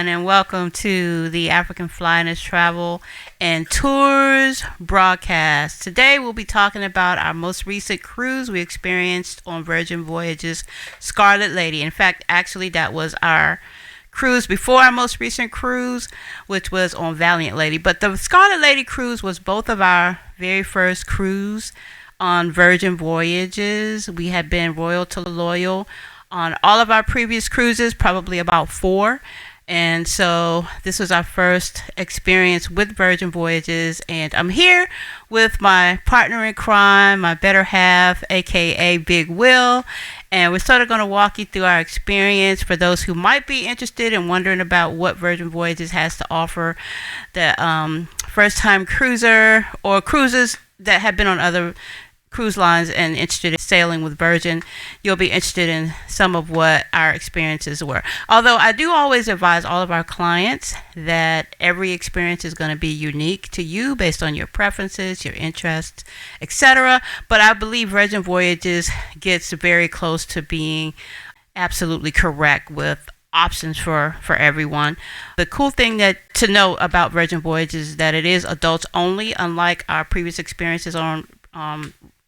everyone, and welcome to the African Flyness Travel and Tours broadcast. Today, we'll be talking about our most recent cruise we experienced on Virgin Voyages Scarlet Lady. In fact, actually, that was our cruise before our most recent cruise, which was on Valiant Lady. But the Scarlet Lady cruise was both of our very first cruise on Virgin Voyages. We had been royal to loyal on all of our previous cruises, probably about 4. And so this was our first experience with Virgin Voyages. And I'm here with my partner in crime, my better half, aka Big Will. And we're sort of going to walk you through our experience for those who might be interested and wondering about what Virgin Voyages has to offer. The first time cruiser or cruises that have been on other cruise lines and interested in sailing with Virgin, you'll be interested in some of what our experiences were. Although I do always advise all of our clients that every experience is going to be unique to you based on your preferences, your interests, etc. But I believe Virgin Voyages gets very close to being absolutely correct with options for everyone. The cool thing that to know about Virgin Voyages is that it is adults only, unlike our previous experiences on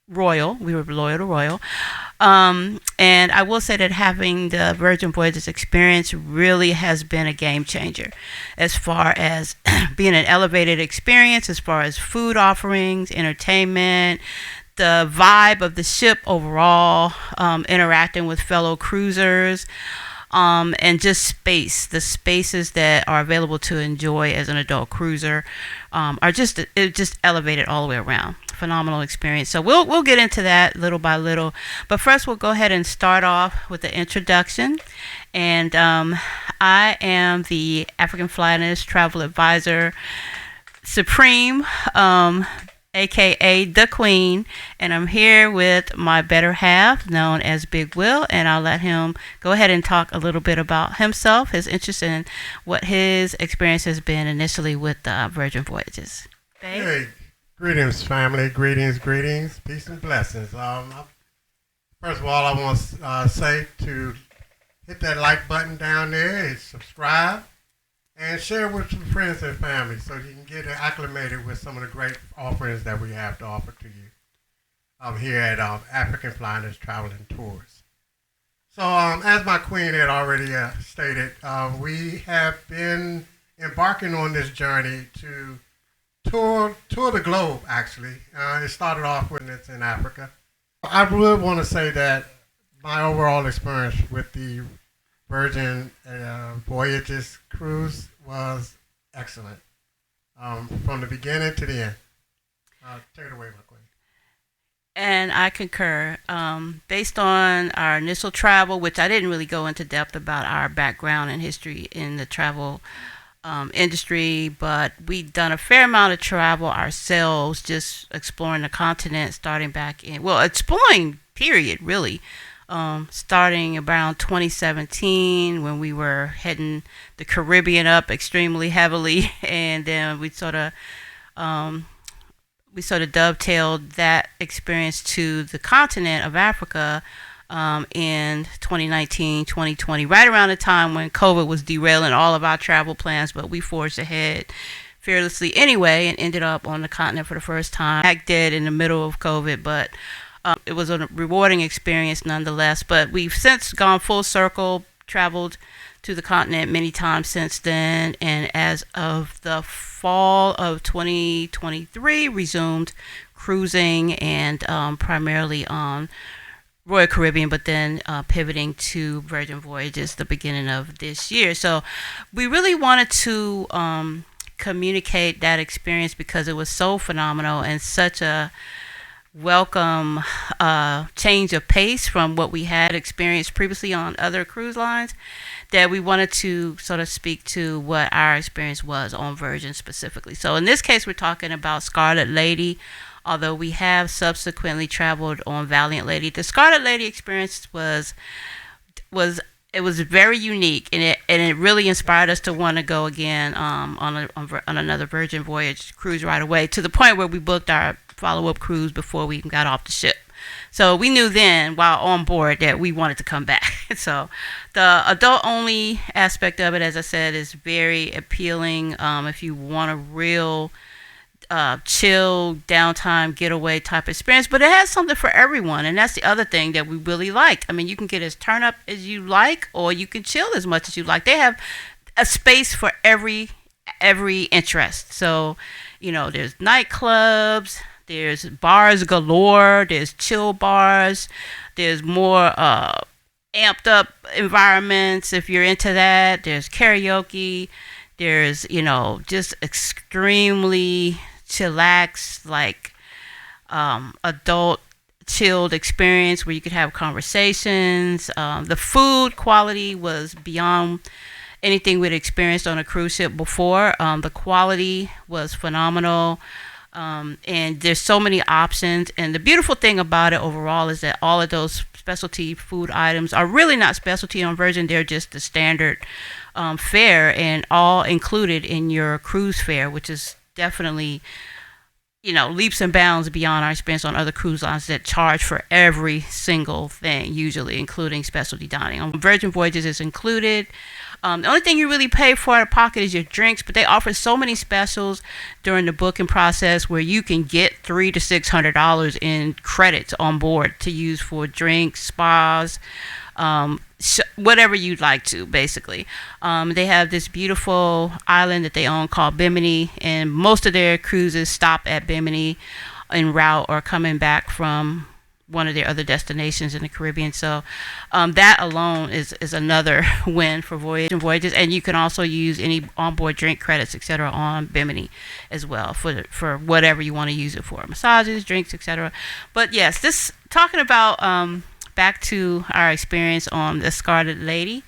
Royal. We were loyal to Royal. And I will say that having the Virgin Voyages experience really has been a game changer as far as being an elevated experience, as far as food offerings, entertainment, the vibe of the ship overall, interacting with fellow cruisers, and just space. The spaces that are available to enjoy as an adult cruiser are just elevated all the way around. Phenomenal experience. So we'll get into that little by little. But first, we'll go ahead and start off with the introduction. And I am the African Flyness Travel Advisor Supreme, aka the Queen, and I'm here with my better half, known as Big Will, and I'll let him go ahead and talk a little bit about himself, his interest in what his experience has been initially with Virgin Voyages. Babe? Hey, greetings, family. Greetings, peace and blessings. First of all, I want to say to hit that like button down there and subscribe. And share with some friends and family so you can get acclimated with some of the great offerings that we have to offer to you here at African Flyness Travel and Tours. So as my queen had already stated, we have been embarking on this journey to tour the globe, actually. It started off when it's in Africa. I really want to say that my overall experience with the Virgin Voyages cruise was excellent from the beginning to the end. Take it away, my queen. And I concur. Based on our initial travel, which I didn't really go into depth about our background and history in the travel industry, but we'd done a fair amount of travel ourselves, just exploring the continent, starting back exploring, period, really. Starting around 2017 when we were heading the Caribbean up extremely heavily, and then we sort of dovetailed that experience to the continent of Africa in 2019, 2020, right around the time when COVID was derailing all of our travel plans, but we forged ahead fearlessly anyway and ended up on the continent for the first time. Back dead in the middle of COVID, but it was a rewarding experience nonetheless, but we've since gone full circle, traveled to the continent many times since then, and as of the fall of 2023, resumed cruising and primarily on Royal Caribbean, but then pivoting to Virgin Voyages the beginning of this year. So we really wanted to communicate that experience because it was so phenomenal and such a welcome change of pace from what we had experienced previously on other cruise lines, that we wanted to sort of speak to what our experience was on Virgin specifically. So in this case, we're talking about Scarlet Lady, although we have subsequently traveled on Valiant Lady. The Scarlet Lady experience was very unique, and it really inspired us to want to go again on another Virgin Voyage cruise right away, to the point where we booked our follow-up cruise before we even got off the ship. So we knew then, while on board, that we wanted to come back. So the adult-only aspect of it, as I said, is very appealing. If you want a real chill, downtime, getaway type experience, but it has something for everyone, and that's the other thing that we really liked. I mean, you can get as turn up as you like, or you can chill as much as you like. They have a space for every interest. So, there's nightclubs, there's bars galore, there's chill bars, there's more amped up environments if you're into that. There's karaoke, there's just extremely chillax, like adult chilled experience where you could have conversations. The food quality was beyond anything we'd experienced on a cruise ship before. The quality was phenomenal. And there's so many options. And the beautiful thing about it overall is that all of those specialty food items are really not specialty on Virgin. They're just the standard fare, and all included in your cruise fare, which is definitely leaps and bounds beyond our experience on other cruise lines that charge for every single thing, usually including specialty dining. On Virgin Voyages is included. The only thing you really pay for out of pocket is your drinks, but they offer so many specials during the booking process where you can get $300 to $600 in credits on board to use for drinks, spas, whatever you'd like to, basically. They have this beautiful island that they own called Bimini, and most of their cruises stop at Bimini en route or coming back from one of their other destinations in the Caribbean. So that alone is another win for Voyages. And you can also use any onboard drink credits, etc., on Bimini as well for whatever you want to use it for, massages, drinks, etc. But yes, this talking about back to our experience on the Scarlet Lady.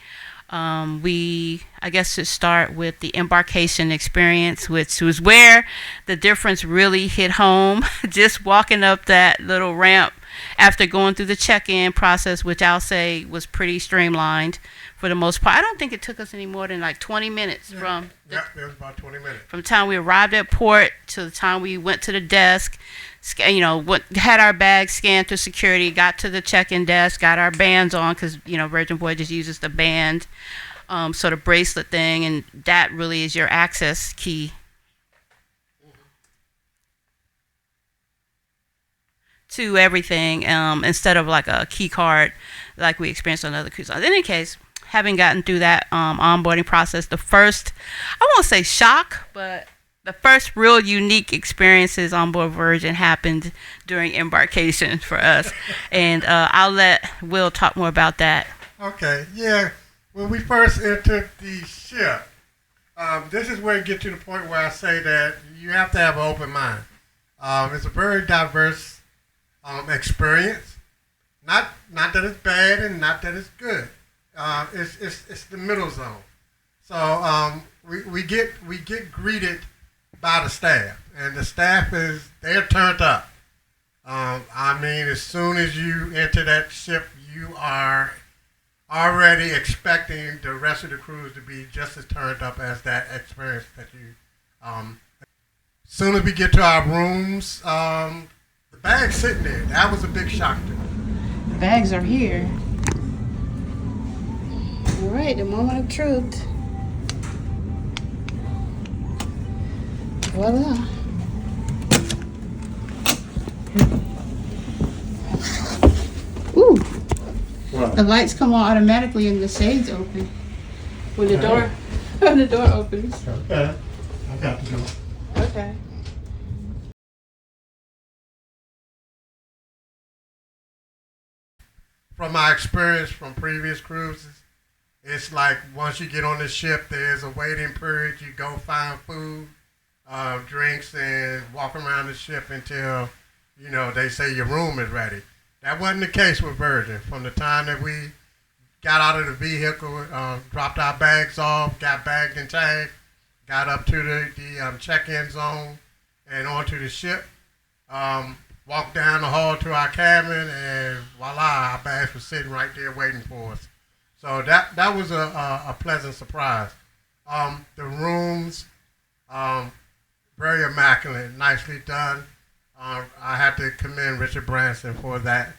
I guess should start with the embarkation experience, which was where the difference really hit home. Just walking up that little ramp after going through the check-in process, which I'll say was pretty streamlined for the most part. I don't think it took us any more than like 20 minutes it was about 20 minutes. From the time we arrived at port to the time we went to the desk, had our bags scanned through security, got to the check-in desk, got our bands on, because, Virgin Voyages uses the band, sort of bracelet thing, and that really is your access key to everything, instead of like a key card like we experienced on other cruise lines. In any case, having gotten through that onboarding process, the first, I won't say shock, but the first real unique experiences on board Virgin happened during embarkation for us. And I'll let Will talk more about that. Okay, yeah. When we first entered the ship, this is where it gets to the point where I say that you have to have an open mind. It's a very diverse experience. Not that it's bad and not that it's good. It's the middle zone. So we get greeted by the staff, and the staff they're turned up. I mean, as soon as you enter that ship, you are already expecting the rest of the cruise to be just as turned up as that experience that you. As soon as we get to our rooms, the bag's sitting there. That was a big shock to me. The bags are here. All right, the moment of truth. Voila. Ooh. What? The lights come on automatically and the shades open when the door opens. Okay. I got to go. Okay. From my experience from previous cruises, it's like once you get on the ship, there's a waiting period. You go find food, drinks, and walk around the ship until, they say your room is ready. That wasn't the case with Virgin. From the time that we got out of the vehicle, dropped our bags off, got bagged and tagged, got up to the check-in zone and onto the ship, walked down the hall to our cabin, and voila, our bags were sitting right there waiting for us. So that was a pleasant surprise. The rooms, very immaculate, nicely done. I had to commend Richard Branson for that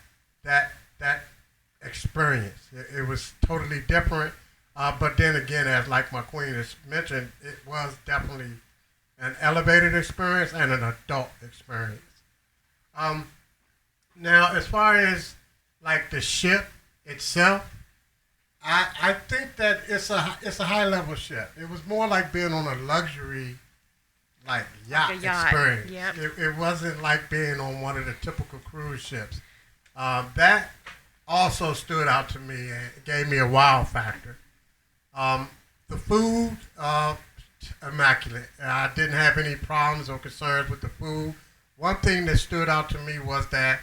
that experience. It was totally different. But then again, as like my queen has mentioned, it was definitely an elevated experience and an adult experience. Um, Now, as far as like the ship itself, I think that it's a high level ship. It was more like being on a luxury like yacht, Like a yacht. experience. Yep. It wasn't like being on one of the typical cruise ships. That also stood out to me and gave me a wow factor. The food, immaculate. I didn't have any problems or concerns with the food. One thing that stood out to me was that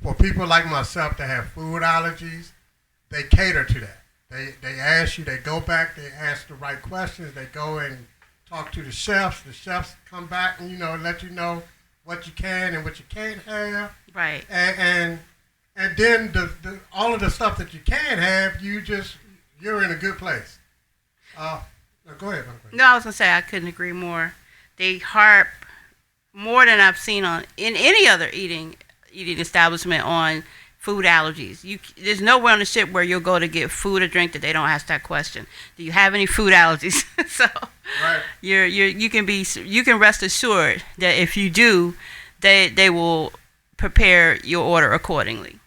for people like myself that have food allergies, they cater to that. They ask you, they go back, they ask the right questions, they go and talk to the chefs. The chefs come back and let you know what you can and what you can't have. Right. And then the all of the stuff that you can have, you're in a good place. Go ahead. No, I was gonna say I couldn't agree more. They harp more than I've seen in any other eating establishment on food allergies. There's nowhere on the ship where you'll go to get food or drink that they don't ask that question. Do you have any food allergies? So Right. you can rest assured that if you do, they will prepare your order accordingly.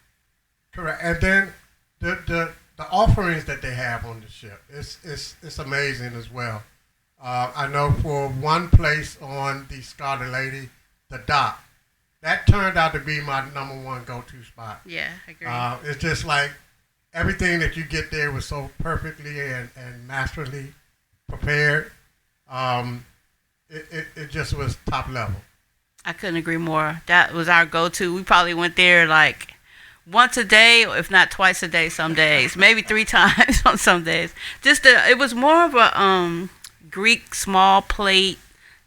Correct. And then the offerings that they have on the ship, it's amazing as well. I know for one place on the Scarlet Lady, the dock, that turned out to be my number one go-to spot. Yeah, I agree. It's just like everything that you get there was so perfectly and masterly prepared. It just was top level. I couldn't agree more. That was our go-to. We probably went there like once a day, if not twice a day some days, maybe 3 times on some days. It was more of a Greek small plate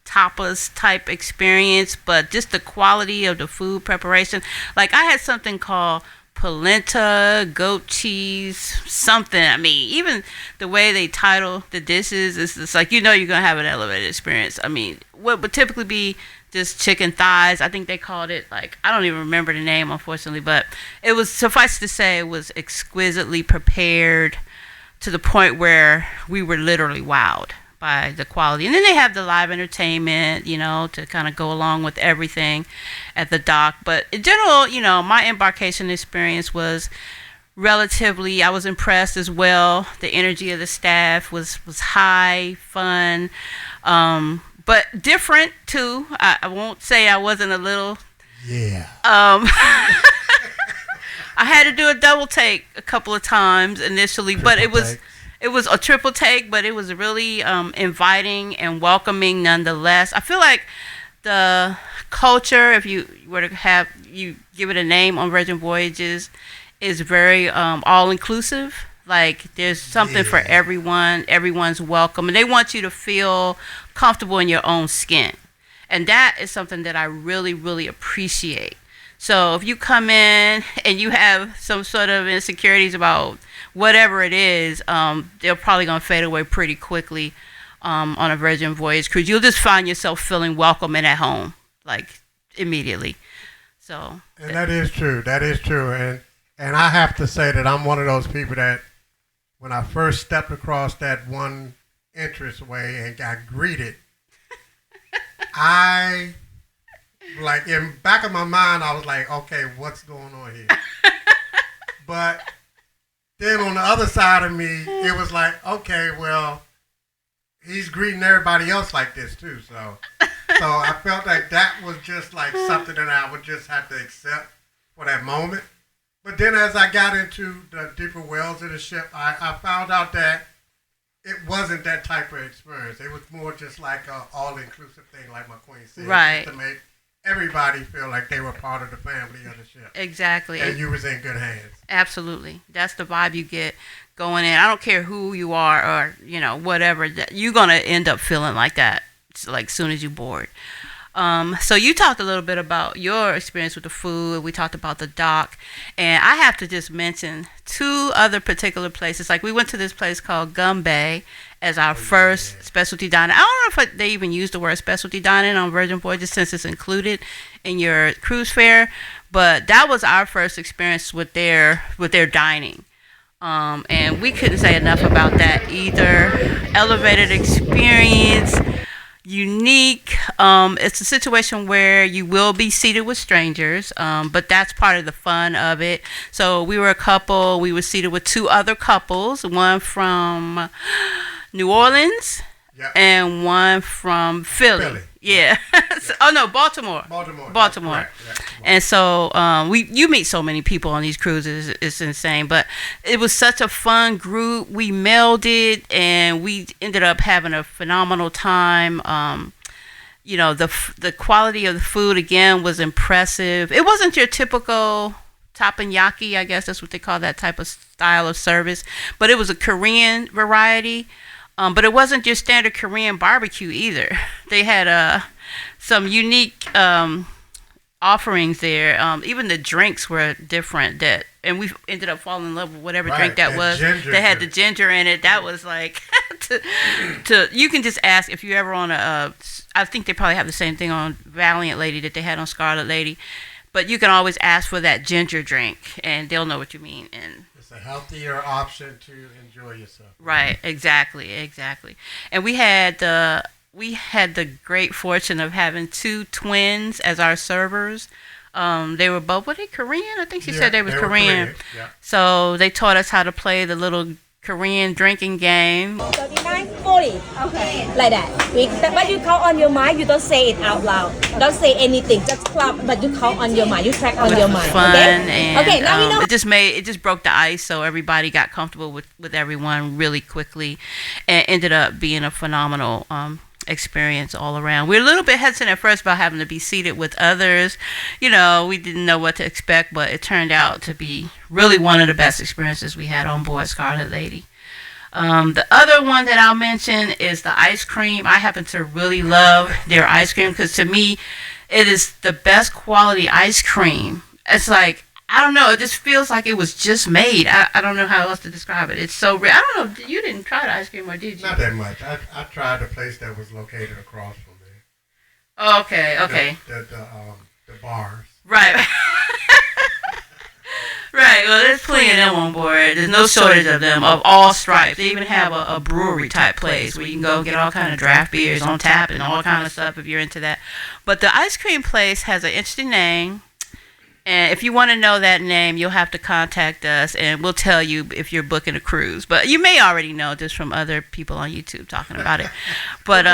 tapas type experience, but just the quality of the food preparation. Like I had something called polenta, goat cheese, something. I mean, even the way they title the dishes is just like you're gonna have an elevated experience. I mean, what would typically be just chicken thighs, I think they called it, like, I don't even remember the name, unfortunately, but it was, suffice to say, it was exquisitely prepared to the point where we were literally wowed by the quality. And then they have the live entertainment, to kind of go along with everything at the dock. But in general, my embarkation experience was relatively, I was impressed as well. The energy of the staff was high, fun, but different too. I won't say I wasn't a little. Yeah. I had to do a double take a couple of times initially, but it was a triple take, but it was really inviting and welcoming nonetheless. I feel like the culture, if you were to have you give it a name on Virgin Voyages, is very all inclusive. Like there's something for everyone. Everyone's welcome, and they want you to feel comfortable in your own skin, and that is something that I really, really appreciate. So if you come in and you have some sort of insecurities about whatever it is, they're probably gonna fade away pretty quickly on a Virgin Voyage cruise. You'll just find yourself feeling welcome and at home, like immediately. So. And that is true. That is true. And I have to say that I'm one of those people that when I first stepped across that one entranceway and got greeted, I, like, in back of my mind, I was like, okay, what's going on here? But then on the other side of me, it was like, okay, well, he's greeting everybody else like this too. So I felt like that was just like something that I would just have to accept for that moment. But then as I got into the deeper wells of the ship, I found out that it wasn't that type of experience. It was more just like an all-inclusive thing, like my queen said. Right. To make everybody feel like they were part of the family of the ship. Exactly. And you was in good hands. Absolutely. That's the vibe you get going in. I don't care who you are or, whatever. You're going to end up feeling like that, like, soon as you board. So you talked a little bit about your experience with the food. We talked about the dock. And I have to just mention 2 other particular places. Like we went to this place called Gum Bay as our first specialty dining. I don't know if they even use the word specialty dining on Virgin Voyages since it's included in your cruise fare. But that was our first experience with their dining. And we couldn't say enough about that either. Elevated experience, unique. It's a situation where you will be seated with strangers, but that's part of the fun of it. So we were a couple. We were seated with two other couples, one from New Orleans and one from Philly. Yeah. Oh no, Baltimore. Correct. Yeah. And so you meet so many people on these cruises. It's insane. But it was such a fun group. We melded, and we ended up having a phenomenal time. The quality of the food again was impressive. It wasn't your typical teppanyaki, I guess that's what they call that type of style of service, but it was a Korean variety. But it wasn't your standard Korean barbecue either. They had some unique offerings there. Even the drinks were different. And we ended up falling in love with whatever drink that was. They had the ginger in it. That was like you can just ask if you're ever on I think they probably have the same thing on Valiant Lady that they had on Scarlet Lady. But you can always ask for that ginger drink, and they'll know what you mean. And it's a healthier option to enjoy yourself. Right, exactly. And we had the great fortune of having two twins as our servers. They were both, were they Korean? I think she said they were Korean. Yeah. So they taught us how to play the little Korean drinking game. 39, 40. Okay. Like that. But you count on your mind, you don't say it out loud. Don't say anything, just clap, but you count on your mind. You track on your mind. Fun, okay? And okay, now you know. It just broke the ice, so everybody got comfortable with everyone really quickly, and ended up being a phenomenal experience all around. We were a little bit hesitant at first about having to be seated with others. We didn't know what to expect, but it turned out to be really one of the best experiences we had on board Scarlet Lady. The other one that I'll mention is the ice cream. I happen to really love their ice cream because to me, it is the best quality ice cream. It's like, I don't know, it just feels like it was just made. I don't know how else to describe it. It's so real. I don't know, you didn't try the ice cream, or did you? Not that much. I tried the place that was located across from there. Oh, okay. The bars. Right. Right, well, there's plenty of them on board. There's no shortage of them, of all stripes. They even have a brewery type place where you can go get all kind of draft beers on tap and all kind of stuff if you're into that. But the ice cream place has an interesting name. And if you want to know that name, you'll have to contact us, and we'll tell you if you're booking a cruise. But you may already know just from other people on YouTube talking about it. But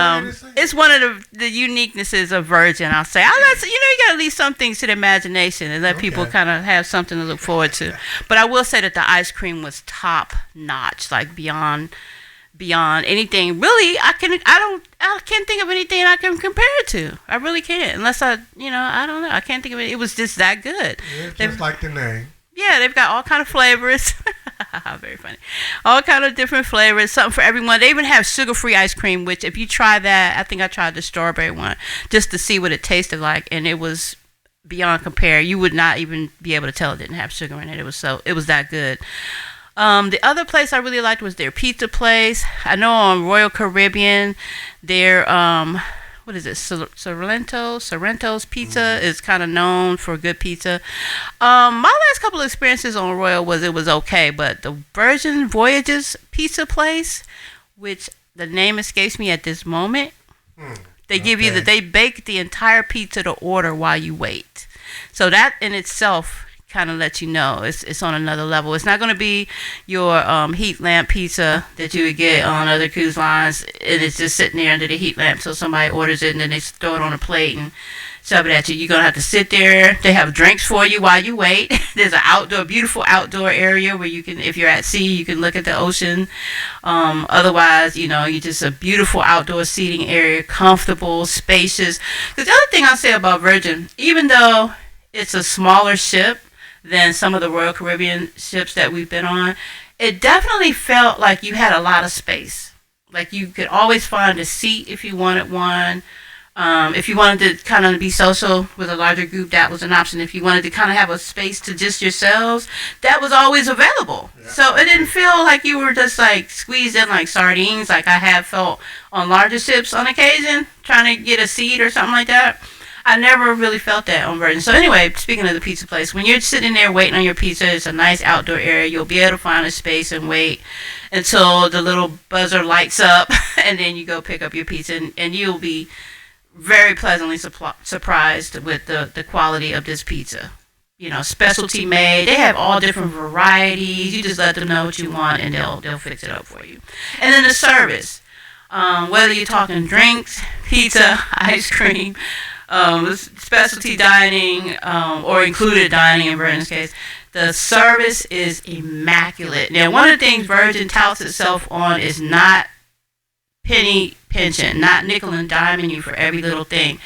it's one of the uniquenesses of Virgin, I'll say. You got to leave some things to the imagination and let people kind of have something to look forward to. But I will say that the ice cream was top notch, like beyond anything. Really, I can't think of anything I can compare it to. I really can't, unless I don't know. I can't think of it. It was just that good. Yeah, just like the name. Yeah, they've got all kind of flavors. Very funny. All kind of different flavors, something for everyone. They even have sugar-free ice cream, which if you try that, I think I tried the strawberry one just to see what it tasted like, and it was beyond compare. You would not even be able to tell it didn't have sugar in it. It was that good. The other place I really liked was their pizza place. I know on Royal Caribbean, their what is it, Sorrento's Pizza is kind of known for good pizza. My last couple of experiences on Royal it was okay, but the Virgin Voyages pizza place, which the name escapes me at this moment, they give you they bake the entire pizza to order while you wait. So that in itself kind of let you know it's on another level. It's not going to be your heat lamp pizza that you would get on other cruise lines, and it's just sitting there under the heat lamp so somebody orders it and then they throw it on a plate and shove it at you. You're going to have to sit there. They have drinks for you while you wait. There's a beautiful outdoor area where you can, if you're at sea, you can look at the ocean. Otherwise, you just a beautiful outdoor seating area, comfortable, spacious. Because the other thing I'll say about Virgin, even though it's a smaller ship than some of the Royal Caribbean ships that we've been on, it definitely felt like you had a lot of space. Like you could always find a seat if you wanted one. If you wanted to kind of be social with a larger group, that was an option. If you wanted to kind of have a space to just yourselves, that was always available. Yeah. So it didn't feel like you were just like squeezed in like sardines, like I have felt on larger ships on occasion, trying to get a seat or something like that. I never really felt that on Virgin. So anyway, speaking of the pizza place, when you're sitting there waiting on your pizza, it's a nice outdoor area. You'll be able to find a space and wait until the little buzzer lights up, and then you go pick up your pizza, and you'll be very pleasantly surprised with the quality of this pizza. Specialty made. They have all different varieties. You just let them know what you want, and they'll fix it up for you. And then the service. Whether you're talking drinks, pizza, ice cream, specialty dining, or included dining in Virgin's case, the service is immaculate. Now, one of the things Virgin touts itself on is not penny pinching, not nickel and diming you for every little thing.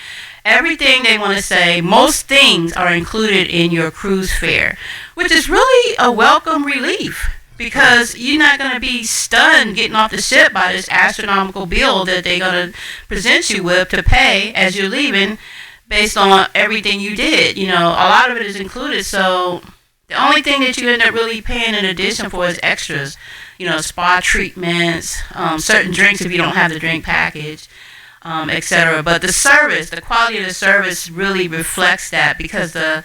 Everything they want to say, most things are included in your cruise fare, which is really a welcome relief because you're not going to be stunned getting off the ship by this astronomical bill that they're going to present you with to pay as you're leaving based on everything you did. A lot of it is included, so the only thing that you end up really paying in addition for is extras, spa treatments, certain drinks if you don't have the drink package. Etc. But the service, the quality of the service really reflects that because the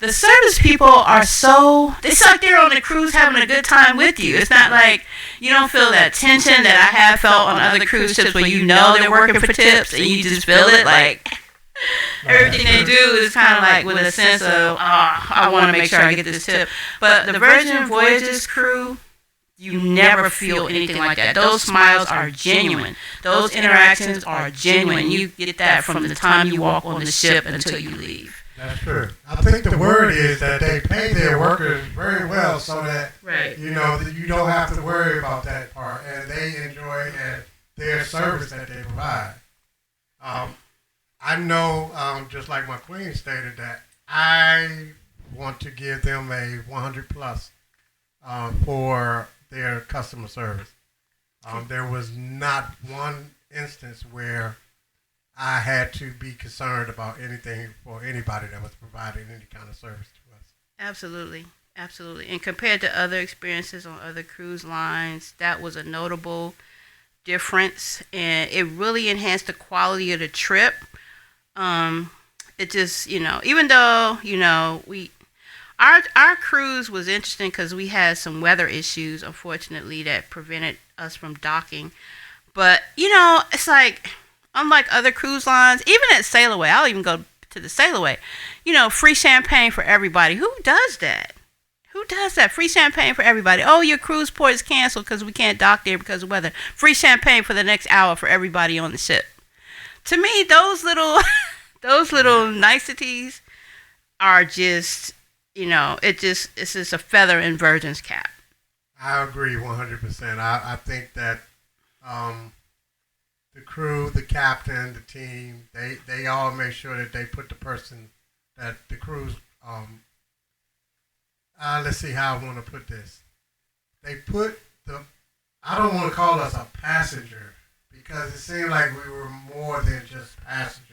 service people are it's like they're on the cruise having a good time with you. It's not like you don't feel that tension that I have felt on other cruise ships where they're working for tips and you just feel it like everything they do is kind of like with a sense of, I want to make sure I get this tip. But the Virgin Voyages crew, you never feel anything like that. Those smiles are genuine. Those interactions are genuine. You get that from the time you walk on the ship until you leave. That's true. I think the word is that they pay their workers very well so that, that you don't have to worry about that part. And they enjoy their service that they provide. I know, just like my queen stated, that I want to give them a 100 plus for their customer service. There was not one instance where I had to be concerned about anything for anybody that was providing any kind of service to us. Absolutely. And compared to other experiences on other cruise lines, that was a notable difference, and it really enhanced the quality of the trip. It just, even though, Our cruise was interesting because we had some weather issues, unfortunately, that prevented us from docking. But, it's like, unlike other cruise lines, even at Sail Away, I'll even go to the Sail Away, free champagne for everybody. Who does that? Free champagne for everybody. Oh, your cruise port is canceled because we can't dock there because of weather. Free champagne for the next hour for everybody on the ship. To me, those little niceties are just... it's just a feather in Virgin's cap. I agree 100%. I think that the crew, the captain, the team, they all make sure that they put the person that the cruise, let's see how I want to put this. They put I don't want to call us a passenger because it seemed like we were more than just passengers.